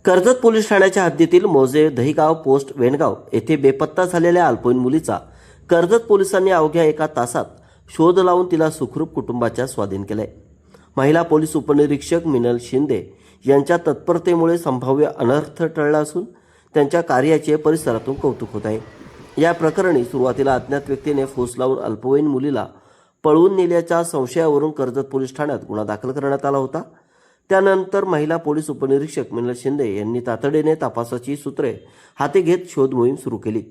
Karjat police ठाण्याच्या हद्दीतील मौजे दहिगाव पोस्ट वेणगाव येथे बेपत्ता झालेल्या अल्पवयीन मुलीचा कर्जत पोलिसांनी अवघ्या एका तासात शोध लावून तिला सुखरूप कुटुंबाच्या स्वाधीन केले. महिला पोलीस उपनिरीक्षक मिनल शिंदे यांच्या तत्परतेमुळे संभाव्य अनर्थ टळला असून त्यांच्या कार्याचे परिसरातून कौतुक होत आहे. या प्रकरणी सुरुवातीला अज्ञात व्यक्तीने फूस लावून अल्पवयीन मुलीला पळवून नेल्याच्या संशयावरून कर्जत पोलीस ठाण्यात गुन्हा दाखल करण्यात आला होता. त्यानंतर महिला पोलीस उपनिरीक्षक मिनल शिंदे यांनी तातडीने तपासाची सूत्रे हाती घेत शोध मोहीम सुरू केली.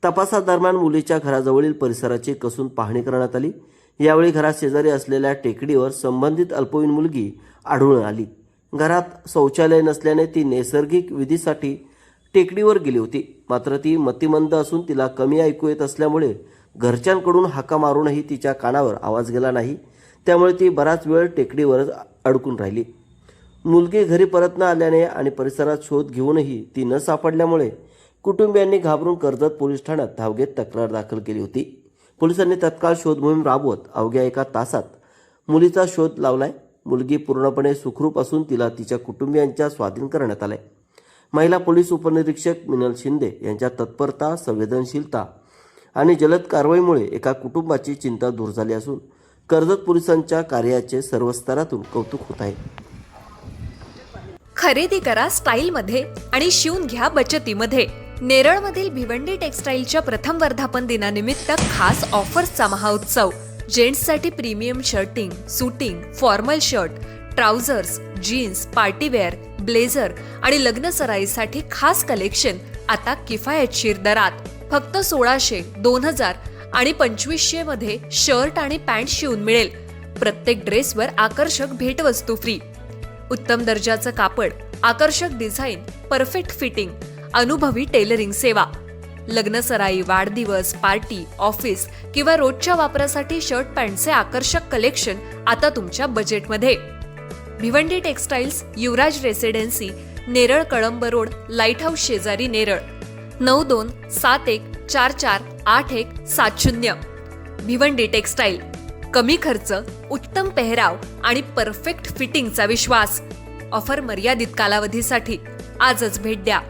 तपासादरम्यान मुलीच्या घराजवळील परिसराची कसून पाहणी करण्यात आली. यावेळी घरात शेजारी असलेल्या टेकडीवर संबंधित अल्पवयीन मुलगी आढळून आली. घरात शौचालय नसल्याने ती नैसर्गिक विधीसाठी टेकडीवर गेली होती. मात्र ती मतिमंद असून तिला कमी ऐकू येत असल्यामुळे घरच्यांकडून हाका मारूनही तिच्या कानावर आवाज गेला नाही. त्यामुळे ती बराच वेळ टेकडीवरच अडकून राहिली. मुलगी घरी परत न आल्याने आणि परिसरात शोध घेऊनही ती न सापडल्यामुळे कुटुंबियांनी घाबरून कर्जत पोलीस ठाण्यात धाव घेत तक्रार दाखल केली होती. पोलिसांनी तत्काळ शोध मोहीम राबवत अवघ्या एका तासात मुलीचा शोध लावलाय. मुलगी पूर्णपणे सुखरूप असून तिला तिच्या कुटुंबियांच्या स्वाधीन करण्यात आलंय. महिला पोलीस उपनिरीक्षक मिनल शिंदे यांच्या तत्परता, संवेदनशीलता आणि जलद कारवाईमुळे एका कुटुंबाची चिंता दूर झाली असून कर्जत पोलिसांच्या कार्याचे सर्व स्तरातून कौतुक होत आहे. खरेदी करा स्टाईलमध्ये आणि शिवून घ्या बचतीमध्ये. नेरळमधील भिवंडी टेक्सटाईलच्या प्रथम वर्धापन दिनानिमित्त खास ऑफर्सचा महाउत्सव. जेंट्ससाठी premium shirting, suiting, formal shirt, trousers, jeans, partywear, blazer आणि लग्न सराईसाठी खास कलेक्शन आता किफायतशीर दरात. फक्त 1600, 2000 आणि 2500 मध्ये शर्ट आणि पॅन्ट शिवून मिळेल. प्रत्येक ड्रेसवर आकर्षक भेटवस्तू फ्री. उत्तम दर्जाचं कापड, आकर्षक डिझाईन, परफेक्ट फिटिंग, अनुभवी टेलरिंग सेवा. लग्न सराई, वाढदिवस, पार्टी, ऑफिस किंवा रोजच्या वापरासाठी शर्ट पॅन्टचे आकर्षक कलेक्शन आता तुमच्या बजेटमध्ये. Bhiwandi textiles, Yuvraj residency, Neral Kalamb road, lighthouse शेजारी, नेरळ. 9271448170. भिवंडी टेक्सटाईल. कमी खर्च, उत्तम पेहराव आणि परफेक्ट फिटिंगचा विश्वास. ऑफर मर्यादित कालावधीसाठी. आजच भेट द्या.